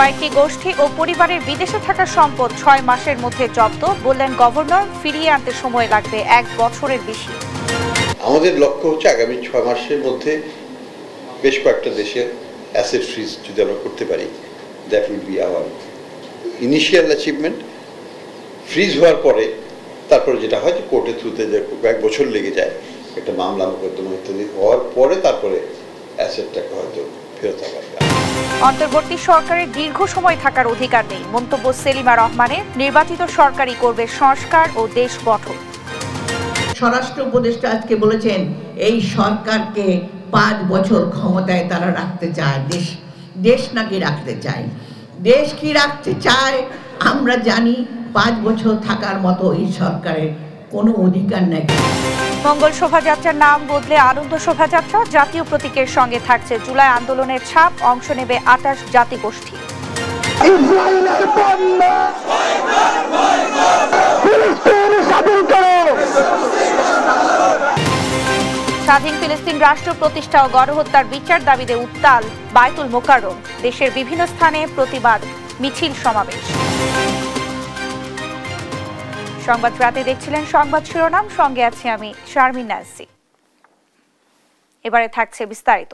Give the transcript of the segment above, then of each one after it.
কয়েকটি গোষ্ঠী ও পরিবারের বিদেশে থাকা সম্পদ 6 মাসের মধ্যে জব্দ, বললেন গভর্নর। ফিরিয়ে আনতে সময় লাগবে 1 বছরের বেশি। আমাদের লক্ষ্য হচ্ছে আগামী 6 মাসের মধ্যে বেশ কয়েকটা দেশের অ্যাসেট ফ্রিজ যদি আমরা করতে পারি, that will be hour initial achievement. Fridge হওয়ার পরে তারপরে যেটা হয় যে কোর্টের থ্রুতে যে 1 বছর লেগে যায়, একটা মামলা মোকদ্দমা ইত্যাদি হওয়ার পরে তারপরে অ্যাসেটটাকে হয়তো ফেরত আনবে। অন্তর্বর্তী সরকারের দীর্ঘ সময় থাকার অধিকার নেই, মন্তব্য সেলিমা রহমানের। নির্বাচিত সরকারই করবে সংস্কার ও দেশ গঠন। স্বরাষ্ট্র উপদেষ্টা আজকে বলেছেন এই সরকারকে 5 বছর ক্ষমতায় তারা রাখতে চায়। দেশ নাকি রাখতে চায়। দেশ কি রাখতে চায় আমরা জানি। 5 বছর থাকার মতো এই সরকারের কোনো অধিকার নেই। মঙ্গল শোভাযাত্রার নাম বদলে আনন্দ শোভাযাত্রা। জাতীয় প্রতীকের সঙ্গে থাকছে জুলাই আন্দোলনের ছাপ। অংশ নেবে 28 জাতিগোষ্ঠী। স্বাধীন ফিলিস্তিন রাষ্ট্র প্রতিষ্ঠা ও গণহত্যার বিচার দাবিতে উত্তাল বায়তুল মোকাররম। দেশের বিভিন্ন স্থানে প্রতিবাদ মিছিল সমাবেশ। সংবাদ রাতে দেখছিলেন সংবাদ শিরোনাম, সঙ্গে আছি আমি শারমিন নাসি। এবারে থাকছে বিস্তারিত।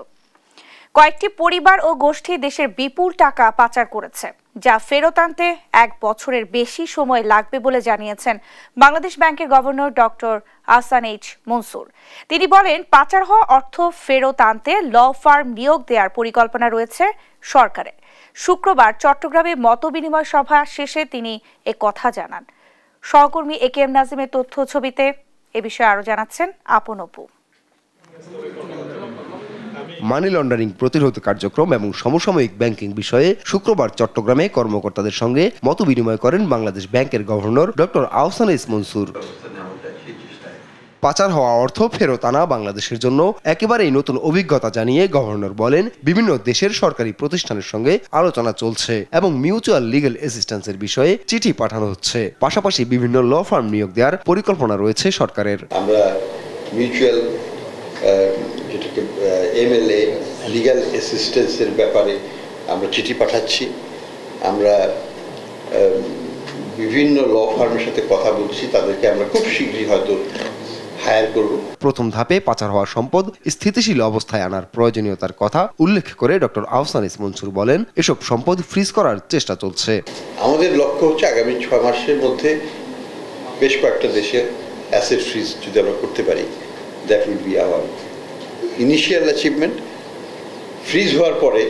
কয়েকটি পরিবার ও গোষ্ঠী দেশের বিপুল টাকা পাচার করেছে, যা ফেরত আনতে 1 বছরের বেশি সময় লাগবে বলে জানিয়েছেন বাংলাদেশ ব্যাংকের governor doctor Ahsan H Mansur. তিনি বলেন, পাচার হওয়া অর্থ ফেরত আনতে ল ফার্ম নিয়োগ দেওয়ার পরিকল্পনা রয়েছে সরকারের। শুক্রবার চট্টগ্রামে মতবিনিময় সভা শেষে তিনি কথা জানান। সহকর্মী একেএম নাজিমের তথ্য ছবিতে এ বিষয়ে আরো জানাচ্ছেন আপন অপু। মানি লন্ডারিং প্রতিরোধ কার্যক্রম এবং সমসাময়িক ব্যাংকিং বিষয়ে শুক্রবার চট্টগ্রামে কর্মকর্তাদের সঙ্গে মতবিনিময় করেন বাংলাদেশ ব্যাংকের governor doctor Ahsan H Mansur. পাচার হওয়া অর্থ ফেরত আনা বাংলাদেশের জন্য একেবারেই নতুন অভিজ্ঞতা জানিয়ে গভর্নর বলেন, বিভিন্ন দেশের সরকারি প্রতিষ্ঠানের সঙ্গে আলোচনা চলছে এবং মিউচুয়াল লিগ্যাল অ্যাসিস্ট্যান্সের বিষয়ে চিঠি পাঠানো হচ্ছে। পাশাপাশি বিভিন্ন ল ফার্ম নিয়োগ দেওয়ার পরিকল্পনা রয়েছে সরকারের। আমরা মিউচুয়াল যেটাকে এমএলএ লিগ্যাল অ্যাসিস্ট্যান্সের ব্যাপারে আমরা চিঠি পাঠাচ্ছি। আমরা বিভিন্ন ল ফার্মের সাথে কথা বলছি, তাদেরকে আমরা খুব শীঘ্রই হয়তো হায়ার করব। প্রথম ধাপে পাচার হওয়া সম্পদ স্থিতিশীল অবস্থায় আনার প্রয়োজনীয়তার কথা উল্লেখ করে ডক্টর আহসান এইচ মনসুর বলেন, এসব সম্পদ ফ্রিজ করার চেষ্টা চলছে। আমাদের লক্ষ্য হচ্ছে আগামী 6 মাসের মধ্যে বেশ কয়েকটা দেশের অ্যাসেট ফ্রিজ যদি আমরা করতে পারি, that will be hour initial achievement. Fridge হওয়ার পরে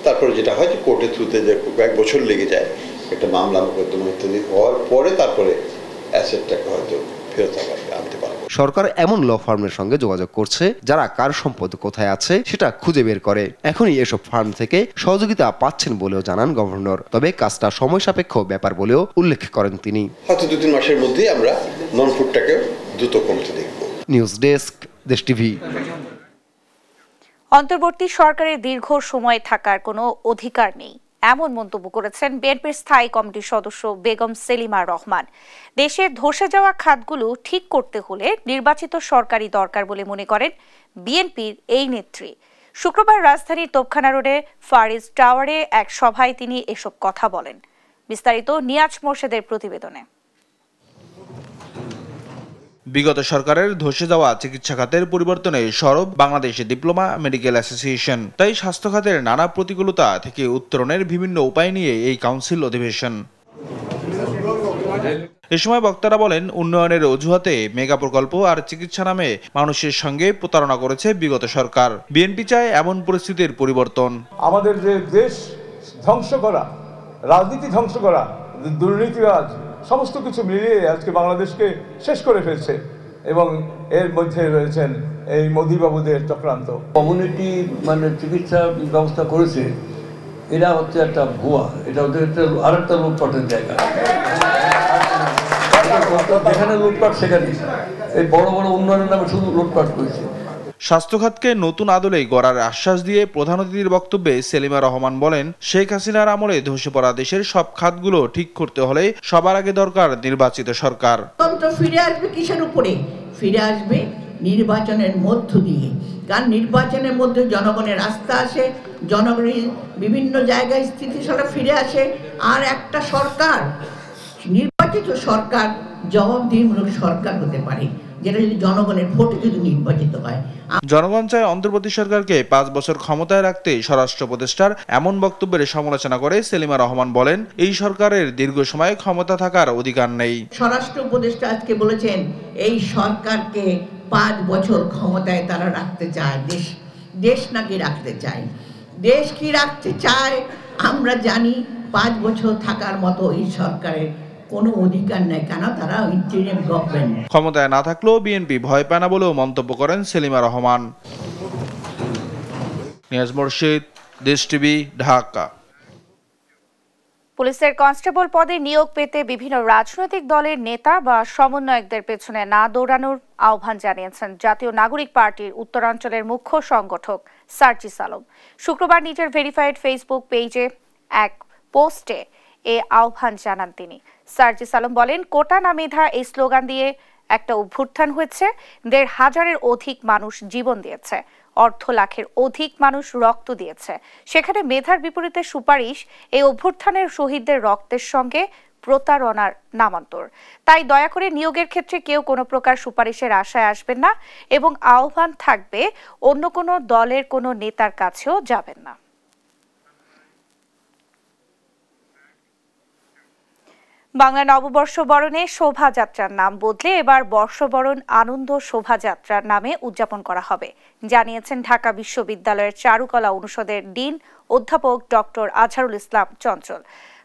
তারপরে যেটা হয় যে কোর্টের থ্রুতে যে 1 বছর লেগে যায়, একটা মামলা মোকদ্দমা ইত্যাদি হওয়ার পরে তারপরে অ্যাসেটটাকে হয়তো ফেরত আনতে পারবো। সরকার এমন ল ফার্মের সঙ্গে যোগাযোগ করছে যারা কার সম্পদ কোথায় আছে সেটা খুঁজে বের করে। এখনই এসব ফার্ম থেকে সহযোগিতা পাচ্ছেন বলেও জানান গভর্নর। তবে কাজটা সময় সাপেক্ষ ব্যাপার বলেও উল্লেখ করেন তিনি। হয়তো 2-3 মাসের মধ্যেই আমরা নন ফুডটাকে দ্রুত কমতে দেখব। নিউজ ডেস্ক, দেশ টিভি। অন্তর্বর্তী সরকারের দীর্ঘ সময় থাকার কোনো অধিকার নেই, এমন মন্তব্য করেছেন বিএনপির স্থায়ী কমিটির সদস্য বেগম সেলিমা রহমান। দেশের ধসে যাওয়া খাতগুলো ঠিক করতে হলে নির্বাচিত সরকারই দরকার বলে মনে করেন বিএনপির এই নেত্রী। শুক্রবার রাজধানীর তোপখানা রোডে ফারিজ টাওয়ারে এক সভায় তিনি এসব কথা বলেন। বিস্তারিত নিয়াজ মোর্শেদের প্রতিবেদনে। বিগত সরকারের ধসে যাওয়া চিকিৎসা খাতের পরিবর্তনে সরব বাংলাদেশ ডিপ্লোমা মেডিকেল অ্যাসোসিয়েশন। তাই স্বাস্থ্য খাতের নানা প্রতিকূলতা থেকে উত্তরণের বিভিন্ন উপায় নিয়ে এই কাউন্সিল অধিবেশন। এ সময় বক্তারা বলেন, উন্নয়নের অজুহাতে মেগা প্রকল্প আর চিকিৎসা নামে মানুষের সঙ্গে প্রতারণা করেছে বিগত সরকার। বিএনপি চায় এমন পরিস্থিতির পরিবর্তন। আমাদের যে দেশ ধ্বংস করা, রাজনীতি ধ্বংস করা, দুর্নীতিবাজ সমস্ত কিছু মিলিয়ে আজকে বাংলাদেশকে শেষ করে ফেলছে এবং এর মধ্যে রয়েছেন এই মোদিবাবুদের চক্রান্ত। কমিউনিটি চিকিৎসা ব্যবস্থা করেছে, এরা হচ্ছে একটা ভুয়া, এটা ওদের আরেকটা লুটপাটের জায়গা। যেখানে লুটপাট সেখানে এই বড় বড় উন্নয়নের নামে শুধু লুটপাট করেছে। স্বাস্থ্যখাতকে নতুন আদলে গড়ার আশ্বাস দিয়ে প্রধান অতিথির বক্তব্যে সেলিমা রহমান বলেন, শেখ হাসিনার আমলে ধসে পড়া দেশের সব খাতগুলো ঠিক করতে হলে সবার আগে দরকার নির্বাচিত সরকার। তন্ত্র ফিরে আসবে কিসের উপরে? ফিরে আসবে নির্বাচনের মধ্য দিয়ে। কারণ নির্বাচনের মধ্যে জনগণের আস্থা আসে, জনগণের বিভিন্ন জায়গায় স্থিতিশীলতা ফিরে আসে, আর একটা সরকার, নির্বাচিত সরকার জবাবদিহিমূলক সরকার হতে পারে, যেটা যদি জনগণের ভোটে যদি নির্বাচিত হয়। জনগণ চায় অন্তর্বর্তী সরকারকে 5 বছর ক্ষমতায় রাখতে। স্বরাষ্ট্র উপদেষ্টার এমন বক্তব্যের সমালোচনা করে সেলিমা রহমান বলেন, এই সরকারের দীর্ঘ সময় ক্ষমতা থাকার অধিকার নেই। স্বরাষ্ট্র উপদেষ্টা আজকে বলেছেন এই সরকারকে 5 বছর ক্ষমতায় তারা রাখতে চায়, দেশ নাকি রাখতে চায়। দেশ কি রাখতে চায় আমরা জানি, 5 বছর থাকার মতো এই সরকারের কোনো অধিকার নেই, কেন তারা ইন্টারিম গভর্নমেন্ট। ক্ষমতায় না থাকলেও বিএনপি ভয় পায় না বলেও মন্তব্য করেন সেলিমা রহমান। নিয়াজ মুর্শিদ, দেশ টিভি, ঢাকা। পুলিশের কনস্টেবল পদে নিয়োগ পেতে বিভিন্ন রাজনৈতিক দলের নেতা বা সমন্বয়কদের পেছনে না দৌড়ানোর আহ্বান জানিয়েছেন জাতীয় নাগরিক পার্টির উত্তরাঞ্চলের মুখ্য সংগঠক সার্জিস আলম। শুক্রবার নিজের ভেরিফাইড ফেসবুক পেজে এক পোস্টে এ আহ্বান জানান তিনি। সার্জিস আলম বলেন, কোটা না মেধা এই স্লোগান দিয়ে একটা অভ্যুত্থান হয়েছে। 1,500-এর অধিক মানুষ জীবন দিয়েছে, অর্ধ লাখের অধিক মানুষ রক্ত দিয়েছে। সেখানে মেধার বিপরীতে সুপারিশ এই অভ্যুত্থানের শহীদদের রক্তের সঙ্গে প্রতারণার নামান্তর। তাই দয়া করে নিয়োগের ক্ষেত্রে কেউ কোনো প্রকার সুপারিশের আশায় আসবেন না এবং আহ্বান থাকবে অন্য কোনো দলের কোনো নেতার কাছেও যাবেন না। বাংলা নববর্ষ বরণে শোভাযাত্রার নাম বদলে এবার বর্ষবরণ আনন্দ শোভাযাত্রার নামে উদযাপন করা হবে, জানিয়েছেন ঢাকা বিশ্ববিদ্যালয়ের চারুকলা অনুষদের ডিন অধ্যাপক ডক্টর আজহারুল ইসলাম চঞ্চল।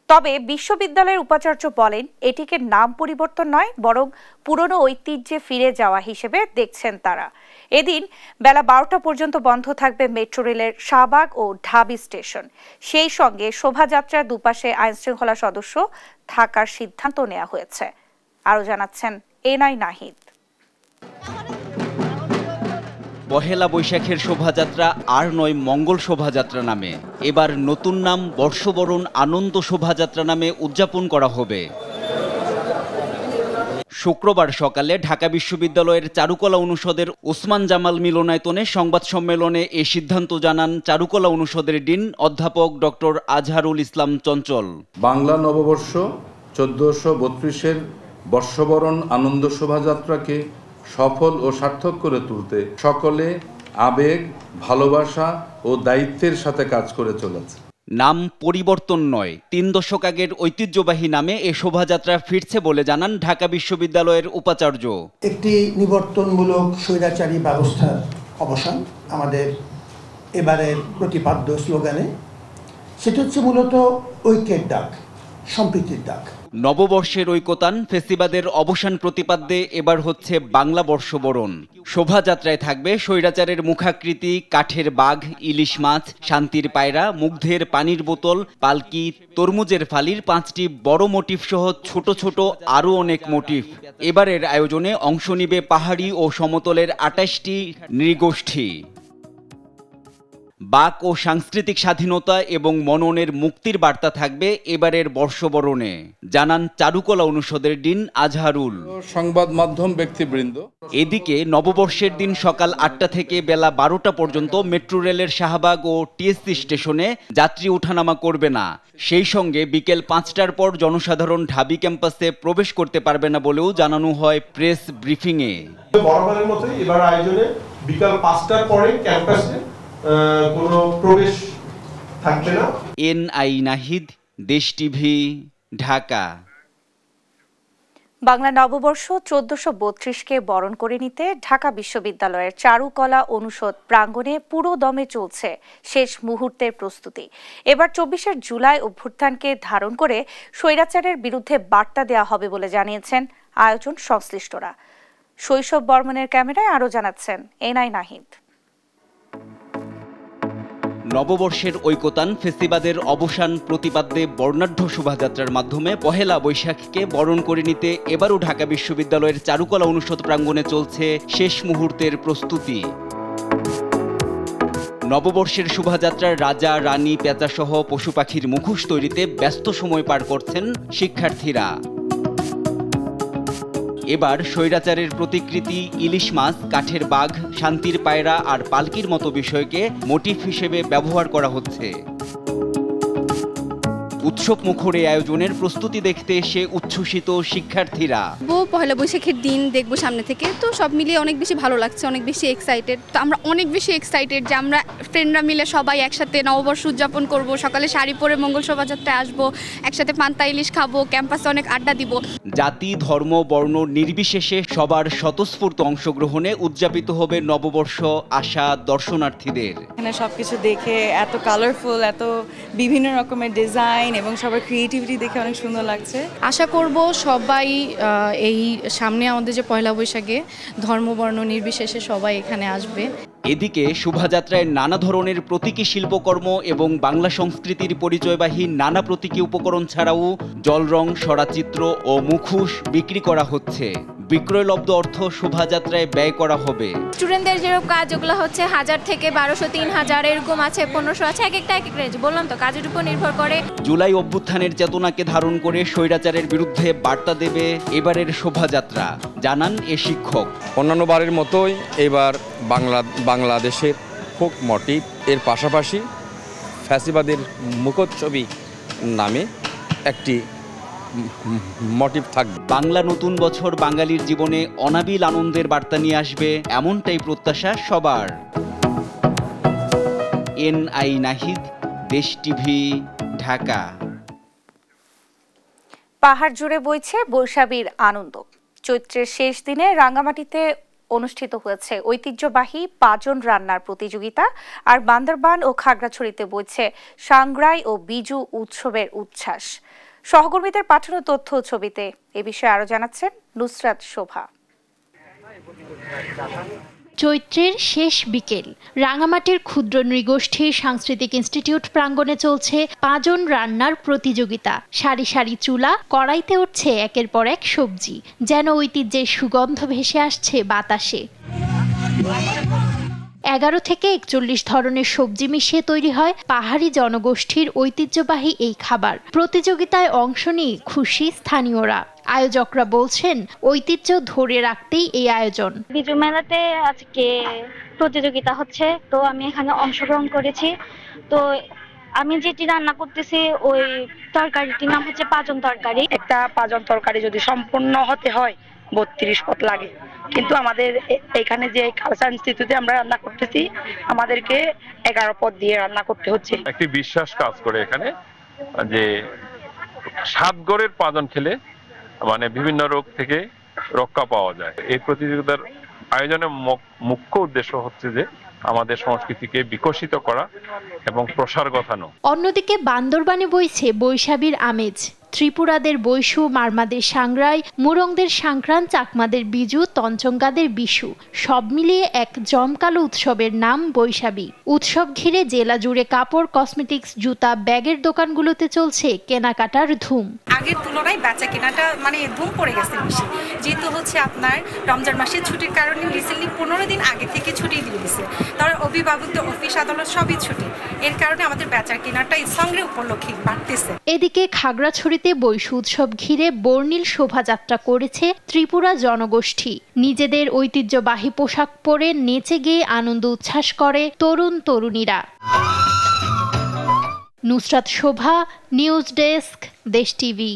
তবে বিশ্ববিদ্যালয়ের উপাচার্য বলেন, এটিকে নাম পরিবর্তন নয়, বরং পুরনো ঐতিহ্যে ফিরে যাওয়া হিসেবে দেখছেন তারা। এদিন বেলা 12টা পর্যন্ত বন্ধ থাকবে মেট্রো রেলের শাহবাগ ও ঢাবি স্টেশন। সেই সঙ্গে শোভাযাত্রার দুপাশে আইনশৃঙ্খলা সদস্য থাকার সিদ্ধান্ত নেওয়া হয়েছে। আরো জানাচ্ছেন এনআই নাহিদ। পহেলা বৈশাখের শোভাযাত্রা আর নয় মঙ্গল শোভাযাত্রা নামে, এবার নতুন নাম বর্ষবরণ আনন্দ শোভাযাত্রা নামে উদযাপন করা হবে। শুক্রবার সকালে ঢাকা বিশ্ববিদ্যালয়ের চারুকলা অনুষদের ওসমান জামাল মিলনায়তনে সংবাদ সম্মেলনে এ সিদ্ধান্ত জানান চারুকলা অনুষদের ডিন অধ্যাপক ডক্টর আজহারুল ইসলাম চঞ্চল। বাংলা নববর্ষ 1432-এর বর্ষবরণ আনন্দ শোভাযাত্রাকে সফল ও সার্থক করে তুলতে সকলে আবেগ, ভালোবাসা ও দায়িত্বের সাথে কাজ করে চলেছে। নাম পরিবর্তন নয়, 3 দশক আগের ঐতিহ্যবাহী নামে এ শোভাযাত্রা ফিরছে বলে জানান ঢাকা বিশ্ববিদ্যালয়ের উপাচার্য। একটি নিবর্তনমূলক স্বৈরাচারী ব্যবস্থার অবসান আমাদের এবারের প্রতিপাদ্য স্লোগানে, সেটা হচ্ছে মূলত ঐক্যের ডাক, সম্প্রীতির ডাক। নববর্ষের ঐকতান ফেস্টিভালের অবসান প্রতিপাদ্যে এবার হচ্ছে বাংলা বর্ষবরণ। শোভাযাত্রায় থাকবে স্বৈরাচারের মুখাকৃতি, কাঠের বাঘ, ইলিশ মাছ, শান্তির পায়রা, মুগ্ধের পানির বোতল, পালকি, তরমুজের ফালির 5টি বড় মোটিফ সহ ছোট ছোট আরও অনেক মোটিফ। এবারের আয়োজনে অংশ নিবে পাহাড়ি ও সমতলের 28টি নৃগোষ্ঠী। বাক ও সাংস্কৃতিক স্বাধীনতা এবং মননের মুক্তির বার্তা থাকবে এবারের বর্ষবরণে, জানান চারুকলা অনুষদের ডিন আজহারুল। সংবাদ মাধ্যম ব্যক্তিবৃন্দ, এদিকে নববর্ষের দিন সকাল 8টা থেকে বেলা 12টা পর্যন্ত মেট্রো রেলের শাহবাগ ও টিএসসি স্টেশনে যাত্রী ওঠানামা করবে না। সেই সঙ্গে বিকেল 5টার পর জনসাধারণ ঢাবি ক্যাম্পাসে প্রবেশ করতে পারবে না বলেও জানানো হয় প্রেস ব্রিফিংয়ে। বরাবরের মতোই এবার আয়োজনে বিকাল 5টার পরে ক্যাম্পাসে কোনো প্রবেশ থাকবে না। এনআই নাহিদ, দেশ টিভি, ঢাকা। বাংলা নববর্ষ 1432-কে বরণ করে নিতে ঢাকা বিশ্ববিদ্যালয়ের চারুকলা অনুষদ প্রাঙ্গণে পুরো দমে চলছে শেষ মুহূর্তের প্রস্তুতি। এবার 24শে জুলাই অভ্যুত্থানকে ধারণ করে স্বৈরাচারের বিরুদ্ধে বার্তা দেওয়া হবে বলে জানিয়েছেন আয়োজন সংশ্লিষ্টরা। শৈশব বর্মনের ক্যামেরায় আরও জানাচ্ছেন এনআই নাহিদ। নববর্ষের ঐকতান ফেস্টিভালের অবসান প্রতিপাদ্যে বর্ণাঢ্য শোভাযাত্রার মাধ্যমে পহেলা বৈশাখকে বরণ করে নিতে এবারও ঢাকা বিশ্ববিদ্যালয়ের চারুকলা অনুষদ প্রাঙ্গণে চলছে শেষ মুহূর্তের প্রস্তুতি। নববর্ষের শোভাযাত্রার রাজা, রানী, পেঁচা সহ পশু পাখির মুখোশ তৈরিতে ব্যস্ত সময় পার করছেন শিক্ষার্থীরা। এবার স্বৈরাচারের প্রতিকৃতি, ইলিশ মাছ, কাঠের বাঘ, শান্তির পায়রা আর পালকির মতো বিষয়কে মোটিভ হিসেবে ব্যবহার করা হচ্ছে। উৎসব মুখর এই আয়োজনের প্রস্তুতি দেখতে এসে উচ্ছ্বসিত শিক্ষার্থীরা। পয়লা বৈশাখের দিন দেখবো সামনে থেকে, তো সব মিলিয়ে অনেক বেশি ভালো লাগছে, অনেক বেশি এক্সাইটেড। তো আমরা অনেক বেশি এক্সাইটেড যে আমরা ফ্রেন্ডরা মিলে সবাই একসাথে নববর্ষ উদযাপন করব, সকালে শাড়ি পরে মঙ্গল শোভাযাত্রায় আসবো, একসাথে পান্তা ইলিশ খাবো, ক্যাম্পাসে অনেক আড্ডা দিব। জাতি, ধর্ম, বর্ণ নির্বিশেষে সবার স্বতঃস্ফূর্ত অংশগ্রহণে উদযাপিত হবে নববর্ষ আশা দর্শনার্থীদের। এখানে সবকিছু দেখে এত কালারফুল, এত বিভিন্ন রকমের ডিজাইন এবং সবার ক্রিয়েটিভিটি দেখে অনেক সুন্দর লাগছে। আশা করব সবাই এই সামনে আমাদের যে পয়লা বৈশাখে ধর্ম বর্ণ নির্বিশেষে সবাই এখানে আসবে। এদিকে শোভাযাত্রায় নানা ধরনের প্রতীকী শিল্পকর্ম এবং বাংলা সংস্কৃতির পরিচয়বাহী নানা প্রতীকী উপকরণ ছাড়াও জলরং, সরাচিত্র ও মুখোশ বিক্রি করা হচ্ছে। বিক্রয়লব্ধ অর্থ শোভাযাত্রায় ব্যয় করা হবে। স্টুডেন্টদের যেরকম কাজ, ওগুলো হচ্ছে 1000 থেকে 1200, 3000 এরকম আছে, 1500 আছে, এক একটা রেঞ্জ। বললাম তো, কাজের উপর নির্ভর করে। জুলাই অভ্যুত্থানের চেতনাকে ধারণ করে স্বৈরাচারের বিরুদ্ধে বার্তা দেবে এবারের শোভাযাত্রা, জানান এ শিক্ষক। অন্যান্য বারের মতোই এবার বাংলাদেশের ফোক মোটিভ এর পাশাপাশি ফ্যাসিবাদের মুখচ্ছবি নামে একটি মোটিভ থাকবে। বাংলা নতুন বছর বাঙালির জীবনে অনাবিল আনন্দের বার্তা নিয়ে আসবে, এমনটাই প্রত্যাশা সবার। এনআই নাহিদ, দেশ টিভি, ঢাকা। পাহাড় জুড়ে বইছে বৈশাখীর আনন্দ। চৈত্রের শেষ দিনে রাঙ্গামাটিতে অনুষ্ঠিত হয়েছে ঐতিহ্যবাহী পাজন রান্নার প্রতিযোগিতা, আর বান্দরবান ও খাগড়াছড়িতে বইছে সাংগ্রাই ও বিজু উৎসবের উচ্ছ্বাস। সহকর্মীদের পাঠানো তথ্য ছবিতে এ বিষয়ে আরো জানাচ্ছেন নুসরাত শোভা। চৈত্রের শেষ বিকেল রাঙামাটির ক্ষুদ্র নৃগোষ্ঠীর সাংস্কৃতিক ইনস্টিটিউট প্রাঙ্গণে চলছে পাজন রান্নার প্রতিযোগিতা। সারি সারি চুলা, কড়াইতে উঠছে একের পর এক সবজি, যেন ঐতিহ্যের সুগন্ধ ভেসে আসছে বাতাসে। 11 থেকে 41 ধরনের সবজি মিশিয়ে তৈরি হয় পাহাড়ি জনগোষ্ঠীর ঐতিহ্যবাহী এই খাবার। প্রতিযোগিতায় অংশ নিয়ে খুশি স্থানীয়রা। আয়োজকরা বলছেন ঐতিহ্য ধরে রাখতেই এই আয়োজন। বিজু মেলাতে আজকে প্রতিযোগিতা হচ্ছে, তো আমি এখানে অংশগ্রহণ করেছি। তো আমি যেটি রান্না করতেছি ওই তরকারিটির নাম হচ্ছে পাজন তরকারি। একটা পাজন তরকারি যদি সম্পূর্ণ হতে হয় 32 পদ লাগে, কিন্তু আমাদের এখানে যে কালচার ইনস্টিটিউটে আমরা রান্না করতেছি আমাদেরকে 11 পদ দিয়ে রান্না করতে হচ্ছে। একটি বিশ্বাস কাজ করে এখানে যে 7 গড়ের পাজন খেলে মানে বিভিন্ন রোগ থেকে রক্ষা পাওয়া যায়। এই প্রতিযোগিতার আয়োজনের মুখ্য উদ্দেশ্য হচ্ছে যে আমাদের সংস্কৃতিকে বিকশিত করা এবং প্রসার ঘটানো। অন্যদিকে বান্দরবানে বইছে বৈশাখীর আমেজ। ত্রিপুরাদের বৈশু, মারমাদের সাংগ্রাই, মুরংদের সংক্রান্ত, চাকমাদের বিজু, তঞ্চঙ্গাদের বিশু, সব মিলিয়ে এক জমকালো উৎসবের নাম বৈশাখী। উৎসব ঘিরে জেলা জুড়ে কাপড়, কসমেটিক্স, জুতা, ব্যাগের দোকানগুলোতে চলছে কেনাকাটার ধুম। আগের তুলনায় বেচা কেনাটা ধুম পড়ে গেছে বেশি, যেহেতু হচ্ছে আপনার রমজান মাসের ছুটির কারণে রিসেন্টলি 15 দিন আগে থেকে ছুটি দিয়ে দিয়েছে। তার অভিভাবকদের অফিস আদালত সবই ছুটি, এর কারণে আমাদের বেচা কেনাটা সঙ্গে উপলক্ষে বাড়তেছে। এদিকে খাগড়াছড়িতে বৈশু উৎসব ঘিরে বর্ণিল শোভাযাত্রা করেছে ত্রিপুরা জনগোষ্ঠী। নিজেদের ঐতিহ্যবাহী পোশাক পরে নেচে গিয়ে আনন্দ উচ্ছ্বাস করে তরুণ তরুণীরা। নুসরাত শোভা, নিউজ ডেস্ক, দেশ টিভি।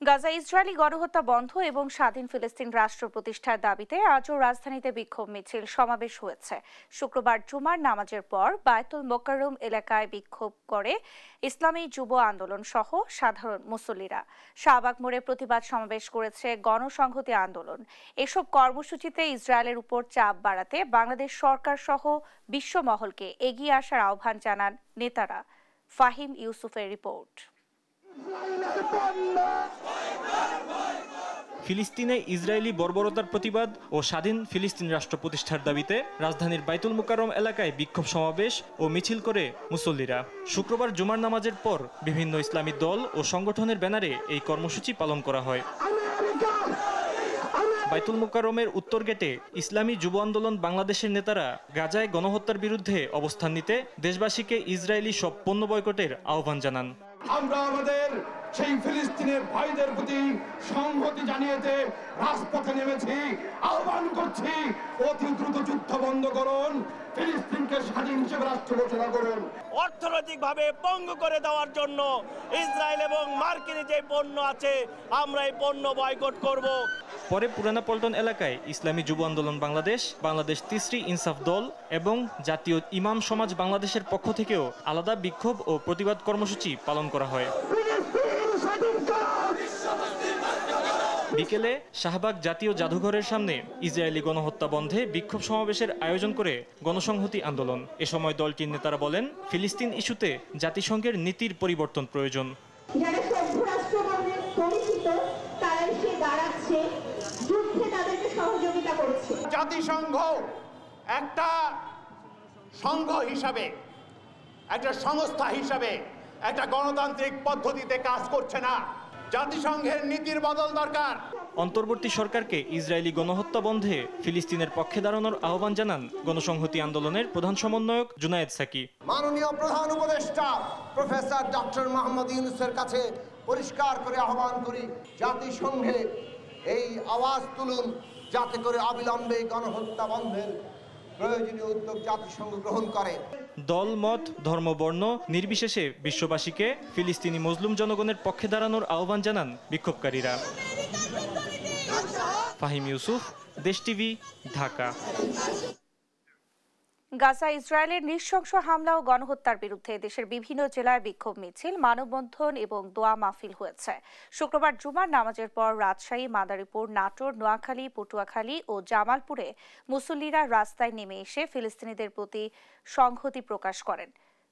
গাজা ইসরায়েলি গণহত্যা বন্ধ এবং স্বাধীন ফিলিস্তিন রাষ্ট্র প্রতিষ্ঠার দাবিতে আজও রাজধানীতে বিক্ষোভ মিছিল সমাবেশ হয়েছে। শুক্রবার জুমার নামাজের পর বায়তুল মোকাররম এলাকায় বিক্ষোভ করে ইসলামী যুব আন্দোলন সহ সাধারণ মুসল্লিরা। শাহবাগ মোড়ে প্রতিবাদ সমাবেশ করেছে গণসংহতি আন্দোলন। এসব কর্মসূচিতে ইসরায়েলের উপর চাপ বাড়াতে বাংলাদেশ সরকার সহ বিশ্বমহলকে এগিয়ে আসার আহ্বান জানান নেতারা। ফাহিম ইউসুফের রিপোর্ট। ফিলিস্তিনে ইসরায়েলি বর্বরতার প্রতিবাদ ও স্বাধীন ফিলিস্তিন রাষ্ট্র প্রতিষ্ঠার দাবিতে রাজধানীর বাইতুল মুকাররম এলাকায় বিক্ষোভ সমাবেশ ও মিছিল করে মুসল্লিরা। শুক্রবার জুমার নামাজের পর বিভিন্ন ইসলামী দল ও সংগঠনের ব্যানারে এই কর্মসূচি পালন করা হয়। বাইতুল মুকাররমের উত্তর গেটে ইসলামী যুব আন্দোলন বাংলাদেশের নেতারা গাজায় গণহত্যার বিরুদ্ধে অবস্থান নিতে দেশবাসীকে ইসরায়েলি সব পণ্য বয়কটের আহ্বান জানান। আমরা আমাদের সেই ফিলিস্তিনের ভাইদের প্রতি সংহতি জানিয়েতে রাজপথে নেমেছি। আহ্বান করছি, অতি দ্রুত যুদ্ধ বন্ধ করুন, ফিলিস্তিনকে স্বাধীন হিসেবে রাষ্ট্র ঘোষণা করুন। অর্থনৈতিকভাবে পঙ্গু করে দেওয়ার জন্য ইসরায়েল এবং মার্কিন যে পণ্য আছে আমরা এই পণ্য বয়কট করব। পরে পুরানা পল্টন এলাকায় ইসলামী যুব আন্দোলন বাংলাদেশ, বাংলাদেশ তিসরি ইনসাফ দল এবং জাতীয় ইমাম সমাজ বাংলাদেশের পক্ষ থেকেও আলাদা বিক্ষোভ ও প্রতিবাদ কর্মসূচি পালন করা হয়। বিকেলে শাহবাগ জাতীয় জাদুঘরের সামনে ইসরায়েলি গণহত্যা বন্ধে বিক্ষোভ সমাবেশের আয়োজন করে গণসংহতি আন্দোলন। এ সময় দলটির নেতারা বলেন, ফিলিস্তিন ইস্যুতে জাতিসংঘের নীতির পরিবর্তন প্রয়োজন। যারা সভ্য রাষ্ট্র বলে পরিচিত তারাই সে দাঁড়াচ্ছে, যুদ্ধে তাদেরকে সহযোগিতা করছে। জাতিসংঘ একটা সংঘ হিসাবে, একটা সংস্থা হিসাবে একটা গণতান্ত্রিক পদ্ধতিতে কাজ করছে না। জাতিসংঘের নীতির বদল দরকার। অন্তর্বর্তী সরকারকে ইসরায়েলি গণহত্যা বন্ধে ফিলিস্তিনের পক্ষে দাঁড়ানোর আহ্বান জানান গণসংহতি আন্দোলনের প্রধান সমন্বয়ক জুনায়েদ সাকি। মাননীয় প্রধান উপদেষ্টা প্রফেসর ডক্টর মোহাম্মদ ইউনূসের কাছে পরিষ্কার করে আহ্বান করি, জাতিসংঘে এই আওয়াজ তুলুন যাতে করে অবিলম্বে গণহত্যা বন্ধের প্রয়োজনীয় উদ্যোগ জাতিসংঘ গ্রহণ করে। দল, মত, ধর্ম, বর্ণ নির্বিশেষে বিশ্ববাসীকে ফিলিস্তিনি মুসলিম জনগণের পক্ষে দাঁড়ানোর আহ্বান জানান বিক্ষোভকারীরা। ফাহিম ইউসুফ, দেশ টিভি, ঢাকা। গাজা ইসরায়েলের নৃশংস হামলা ও গণহত্যার বিরুদ্ধে দেশের বিভিন্ন জেলায় বিক্ষোভ মিছিল, মানববন্ধন এবং দোয়া মাহফিল হয়েছে। শুক্রবার জুমার নামাজের পর রাজশাহী, মাদারীপুর, নাটোর, নোয়াখালী, পটুয়াখালী ও জামালপুরে মুসল্লিরা রাস্তায় নেমে এসে ফিলিস্তিনিদের প্রতি সংহতি প্রকাশ করেন।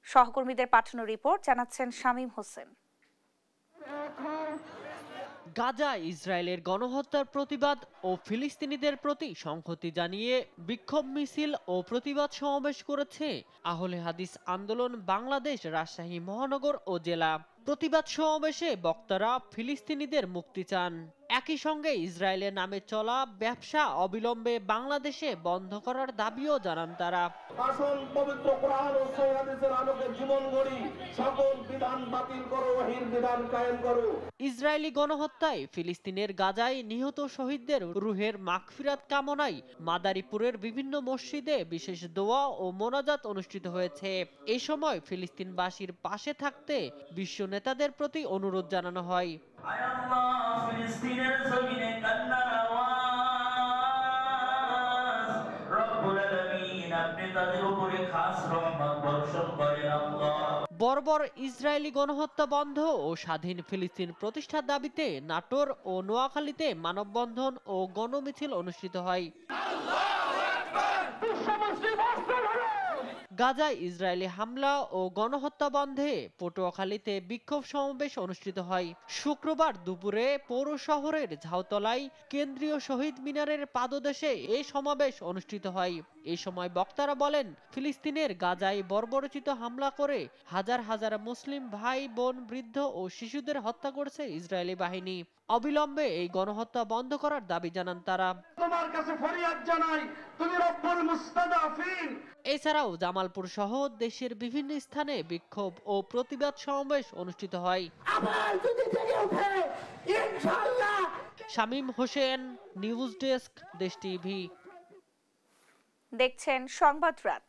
সহকর্মীদের পাঠানো রিপোর্ট জানাচ্ছেন শামীম হোসেন। গাজা ইসরায়েলের গণহত্যার প্রতিবাদ ও ফিলিস্তিনিদের প্রতি সংহতি জানিয়ে বিক্ষোভ মিছিল ও প্রতিবাদ সমাবেশ করেছে আহলে হাদিস আন্দোলন বাংলাদেশ রাজশাহী মহানগর ও জেলা। প্রতিবাদ সমাবেশে বক্তারা ফিলিস্তিনিদের মুক্তি চান। একই সঙ্গে ইসরায়েলের নামে চলা ব্যবসা অবিলম্বে বাংলাদেশে বন্ধ করার দাবিও জানান তারা। আসল পবিত্র কোরআন ও সহিহ হাদিসের আলোকে জীবন গড়ি, সকল বিধান বাতিল করো, ওহির বিধান কায়েম করো। ইসরায়েলি গণহত্যায় ফিলিস্তিনের গাজায় নিহত শহীদদের রুহের মাগফিরাত কামনায় মাদারীপুরের বিভিন্ন মসজিদে বিশেষ দোয়া ও মোনাজাত অনুষ্ঠিত হয়েছে। এই সময় ফিলিস্তিনবাসীর পাশে থাকতে বিশ্ব নেতাদের প্রতি অনুরোধ জানানো হয়। ফিলিস্তিনের জমিনে কান্নার আওয়াজ, রব্বুল আলামিন আপনি তাদের উপরে খাস রহমত বর্ষণ করেন আল্লাহ। বর্বর ইসরায়েলি গণহত্যা বন্ধ ও স্বাধীন ফিলিস্তিন প্রতিষ্ঠার দাবিতে নাটোর ও নোয়াখালীতে মানববন্ধন ও গণমিছিল অনুষ্ঠিত হয়। গাজায় ইসরায়েলি হামলা ও গণহত্যা বন্ধে পটুয়াখালীতে বিক্ষোভ সমাবেশ অনুষ্ঠিত হয়। শুক্রবার দুপুরে পৌর শহরের ঝাউতলায় কেন্দ্রীয় শহীদ মিনারের পাদদেশে এই সমাবেশ অনুষ্ঠিত হয়। এই সময় বক্তারা বলেন, ফিলিস্তিনের গাজায় বর্বরোচিত হামলা করে হাজার হাজার মুসলিম ভাই বোন, বৃদ্ধ ও শিশুদের হত্যা করেছে ইসরায়েলি বাহিনী। অবিলম্বে এই গণহত্যা বন্ধ করার দাবি জানান তারা। তোমার কাছে ফরিয়াদ জানাই, তুমি রব্বুল মুস্তাদাফিন। এছাড়াও জামালপুর সহ দেশের বিভিন্ন স্থানে বিক্ষোভ ও প্রতিবাদ সমাবেশ অনুষ্ঠিত হয়। শামীম হোসেন, নিউজ ডেস্ক, দেশ টিভি। দেখছেন সংবাদ রাত।